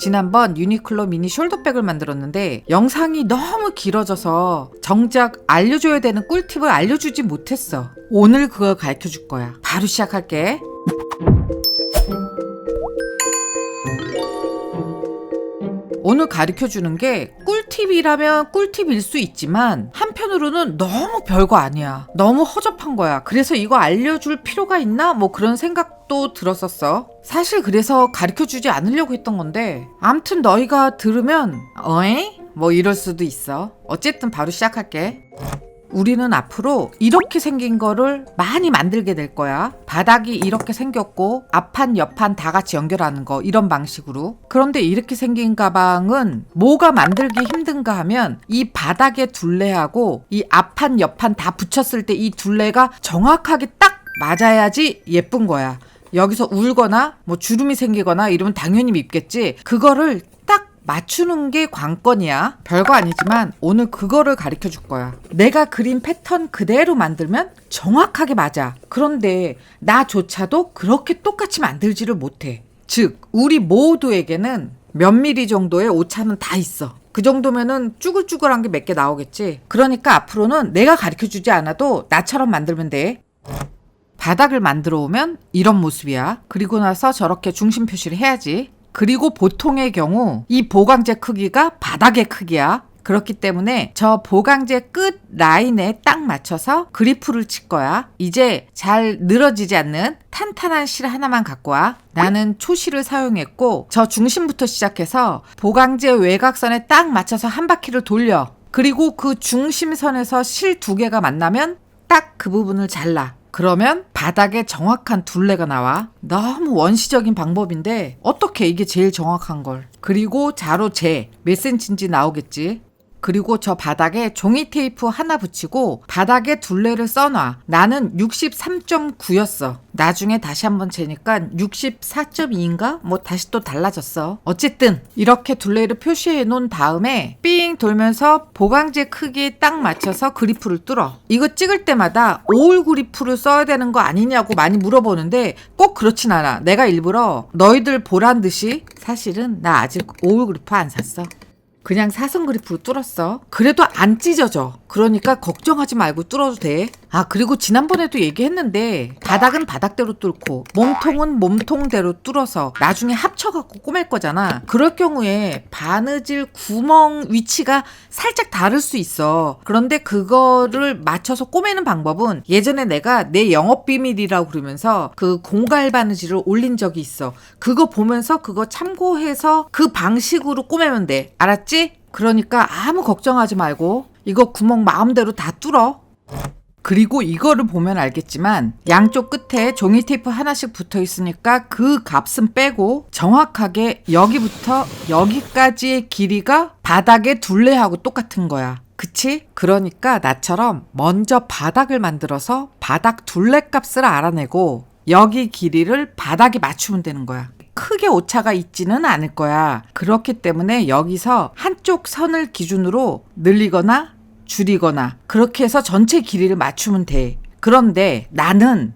지난번 유니클로 미니 숄더백을 만들었는데 영상이 너무 길어져서 정작 알려줘야 되는 꿀팁을 알려주지 못했어. 오늘 그걸 가르쳐줄 거야. 바로 시작할게. 오늘 가르쳐주는 게 꿀팁이라면 꿀팁일 수 있지만 한편으로는 너무 별거 아니야. 너무 허접한 거야. 그래서 이거 알려줄 필요가 있나? 뭐 그런 생각도 들었었어. 사실 그래서 가르쳐주지 않으려고 했던 건데 암튼 너희가 들으면 어이? 뭐 이럴 수도 있어. 어쨌든 바로 시작할게. 우리는 앞으로 이렇게 생긴 거를 많이 만들게 될 거야. 바닥이 이렇게 생겼고 앞판 옆판 다 같이 연결하는 거, 이런 방식으로. 그런데 이렇게 생긴 가방은 뭐가 만들기 힘든가 하면 이 바닥의 둘레하고 이 앞판 옆판 다 붙였을 때 이 둘레가 정확하게 딱 맞아야지 예쁜 거야. 여기서 울거나 뭐 주름이 생기거나 이러면 당연히 밉겠지. 그거를 딱 맞추는 게 관건이야. 별거 아니지만 오늘 그거를 가르쳐 줄 거야. 내가 그린 패턴 그대로 만들면 정확하게 맞아. 그런데 나조차도 그렇게 똑같이 만들지를 못해. 즉 우리 모두에게는 몇 미리 정도의 오차는 다 있어. 그 정도면은 쭈글쭈글한 게 몇 개 나오겠지. 그러니까 앞으로는 내가 가르쳐 주지 않아도 나처럼 만들면 돼. 바닥을 만들어 오면 이런 모습이야. 그리고 나서 저렇게 중심 표시를 해야지. 그리고 보통의 경우 이 보강제 크기가 바닥의 크기야. 그렇기 때문에 저 보강제 끝 라인에 딱 맞춰서 그리프를 칠 거야. 이제 잘 늘어지지 않는 탄탄한 실 하나만 갖고 와. 나는 초실을 사용했고 저 중심부터 시작해서 보강제 외곽선에 딱 맞춰서 한 바퀴를 돌려. 그리고 그 중심선에서 실 두 개가 만나면 딱 그 부분을 잘라. 그러면 바닥에 정확한 둘레가 나와. 너무 원시적인 방법인데 어떻게 이게 제일 정확한 걸. 그리고 자로 재 몇 센치인지 나오겠지. 그리고 저 바닥에 종이 테이프 하나 붙이고 바닥에 둘레를 써놔. 나는 63.9였어. 나중에 다시 한번 재니까 64.2인가? 뭐 다시 또 달라졌어. 어쨌든 이렇게 둘레를 표시해 놓은 다음에 삥 돌면서 보강제 크기에 딱 맞춰서 그리프를 뚫어. 이거 찍을 때마다 오일 그리프를 써야 되는 거 아니냐고 많이 물어보는데 꼭 그렇진 않아. 내가 일부러 너희들 보란 듯이 사실은 나 아직 오일 그리프 안 샀어. 그냥 사선 그리프로 뚫었어. 그래도 안 찢어져. 그러니까 걱정하지 말고 뚫어도 돼. 아, 그리고 지난번에도 얘기했는데 바닥은 바닥대로 뚫고 몸통은 몸통대로 뚫어서 나중에 합쳐갖고 꼬맬 거잖아. 그럴 경우에 바느질 구멍 위치가 살짝 다를 수 있어. 그런데 그거를 맞춰서 꼬매는 방법은 예전에 내가 내 영업비밀이라고 그러면서 그 공갈 바느질을 올린 적이 있어. 그거 보면서 그거 참고해서 그 방식으로 꼬매면 돼. 알았지? 그러니까 아무 걱정하지 말고 이거 구멍 마음대로 다 뚫어. 그리고 이거를 보면 알겠지만 양쪽 끝에 종이 테이프 하나씩 붙어 있으니까 그 값은 빼고 정확하게 여기부터 여기까지의 길이가 바닥의 둘레하고 똑같은 거야. 그치? 그러니까 나처럼 먼저 바닥을 만들어서 바닥 둘레 값을 알아내고 여기 길이를 바닥에 맞추면 되는 거야. 크게 오차가 있지는 않을 거야. 그렇기 때문에 여기서 한쪽 선을 기준으로 늘리거나 줄이거나 그렇게 해서 전체 길이를 맞추면 돼. 그런데 나는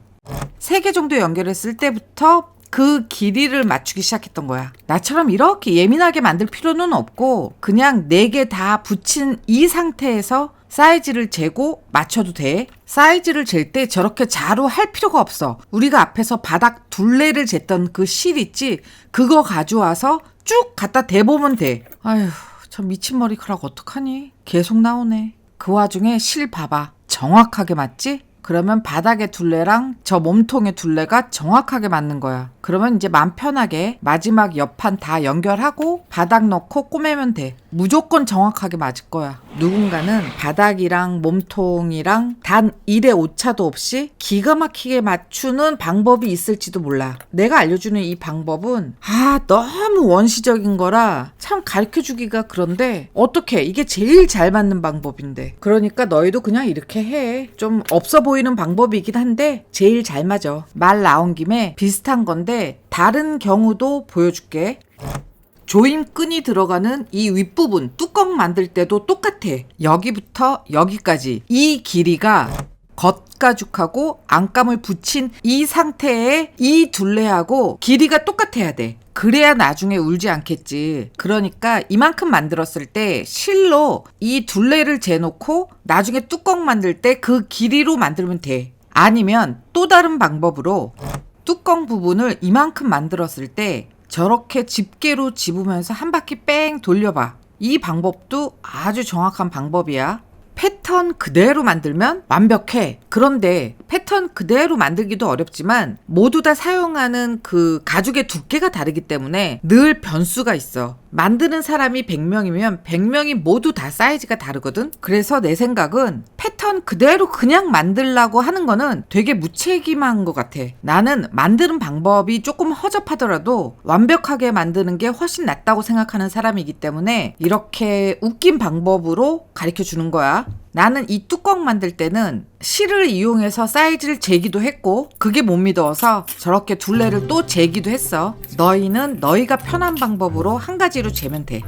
3개 정도 연결했을 때부터 그 길이를 맞추기 시작했던 거야. 나처럼 이렇게 예민하게 만들 필요는 없고 그냥 4개 다 붙인 이 상태에서 사이즈를 재고 맞춰도 돼. 사이즈를 잴 때 저렇게 자로 할 필요가 없어. 우리가 앞에서 바닥 둘레를 쟀던 그 실 있지? 그거 가져와서 쭉 갖다 대보면 돼. 아휴, 저 미친 머리카락 어떡하니? 계속 나오네. 그 와중에 실 봐봐. 정확하게 맞지? 그러면 바닥의 둘레랑 저 몸통의 둘레가 정확하게 맞는 거야. 그러면 이제 맘 편하게 마지막 옆판 다 연결하고 바닥 넣고 꼬매면 돼. 무조건 정확하게 맞을 거야. 누군가는 바닥이랑 몸통이랑 단 1의 오차도 없이 기가 막히게 맞추는 방법이 있을지도 몰라. 내가 알려주는 이 방법은 너무 원시적인 거라 참 가르쳐주기가 그런데 어떡해. 이게 제일 잘 맞는 방법인데. 그러니까 너희도 그냥 이렇게 해. 좀 없어 보이는 방법이긴 한데 제일 잘 맞아. 말 나온 김에 비슷한 건데 다른 경우도 보여줄게. 조임 끈이 들어가는 이 윗부분 뚜껑 만들 때도 똑같아. 여기부터 여기까지 이 길이가 겉 윗가죽하고 안감을 붙인 이 상태에 이 둘레하고 길이가 똑같아야 돼. 그래야 나중에 울지 않겠지. 그러니까 이만큼 만들었을 때 실로 이 둘레를 재놓고 나중에 뚜껑 만들 때 그 길이로 만들면 돼. 아니면 또 다른 방법으로 뚜껑 부분을 이만큼 만들었을 때 저렇게 집게로 집으면서 한 바퀴 뺑 돌려봐. 이 방법도 아주 정확한 방법이야. 패턴 그대로 만들면 완벽해. 그런데 패턴 그대로 만들기도 어렵지만 모두 다 사용하는 그 가죽의 두께가 다르기 때문에 늘 변수가 있어. 만드는 사람이 100명이면 100명이 모두 다 사이즈가 다르거든. 그래서 내 생각은 패턴 그대로 그냥 만들라고 하는 거는 되게 무책임한 것 같아. 나는 만드는 방법이 조금 허접하더라도 완벽하게 만드는 게 훨씬 낫다고 생각하는 사람이기 때문에 이렇게 웃긴 방법으로 가르쳐 주는 거야. 나는 이 뚜껑 만들 때는 실을 이용해서 사이즈를 재기도 했고 그게 못 믿어서 저렇게 둘레를 또 재기도 했어. 너희는 너희가 편한 방법으로 한 가지로 재면 돼.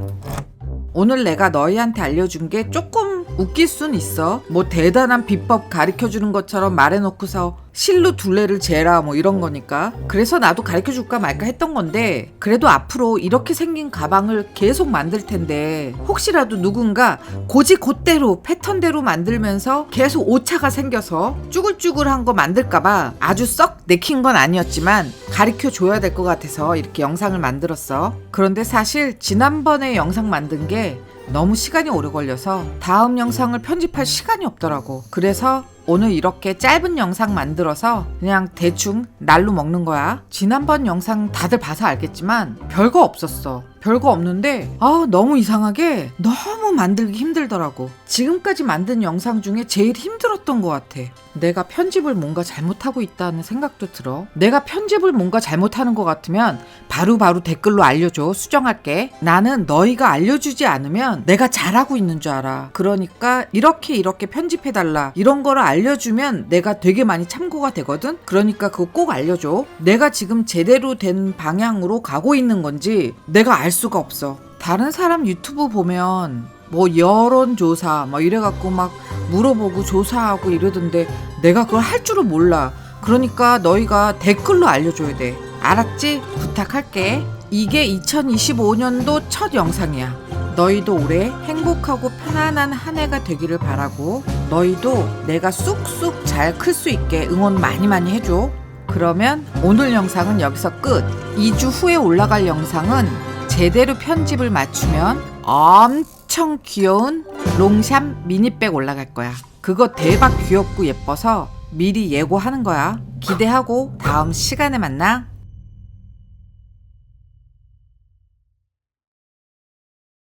오늘 내가 너희한테 알려준 게 조금 웃길 순 있어. 뭐 대단한 비법 가르쳐주는 것처럼 말해놓고서 실로 둘레를 재라 뭐 이런 거니까. 그래서 나도 가르쳐줄까 말까 했던 건데 그래도 앞으로 이렇게 생긴 가방을 계속 만들 텐데 혹시라도 누군가 곧대로 패턴대로 만들면서 계속 오차가 생겨서 쭈글쭈글한 거 만들까봐 아주 썩 내킨 건 아니었지만 가르쳐줘야 될 것 같아서 이렇게 영상을 만들었어. 그런데 사실 지난번에 영상 만든 게 너무 시간이 오래 걸려서 다음 영상을 편집할 시간이 없더라고. 그래서 오늘 이렇게 짧은 영상 만들어서 그냥 대충 날로 먹는 거야. 지난번 영상 다들 봐서 알겠지만 별거 없었어. 별거 없는데 너무 이상하게 너무 만들기 힘들더라고. 지금까지 만든 영상 중에 제일 힘들었던 것 같아. 내가 편집을 뭔가 잘못하고 있다는 생각도 들어. 내가 편집을 뭔가 잘못하는 것 같으면 바로바로 댓글로 알려줘. 수정할게. 나는 너희가 알려주지 않으면 내가 잘하고 있는 줄 알아. 그러니까 이렇게 편집해달라 이런 거를 알려주면 내가 되게 많이 참고가 되거든. 그러니까 그거 꼭 알려줘. 내가 지금 제대로 된 방향으로 가고 있는 건지 내가 알 수가 없어. 다른 사람 유튜브 보면 뭐 여론조사 막 이래갖고 막 물어보고 조사하고 이러던데 내가 그걸 할 줄은 몰라. 그러니까 너희가 댓글로 알려줘야 돼. 알았지? 부탁할게. 이게 2025년도 첫 영상이야. 너희도 올해 행복하고 편안한 한 해가 되기를 바라고 너희도 내가 쑥쑥 잘 클 수 있게 응원 많이 해줘. 그러면 오늘 영상은 여기서 끝. 2주 후에 올라갈 영상은 제대로 편집을 맞추면 엄청 귀여운 롱샵 미니백 올라갈 거야. 그거 대박 귀엽고 예뻐서 미리 예고하는 거야. 기대하고 다음 시간에 만나.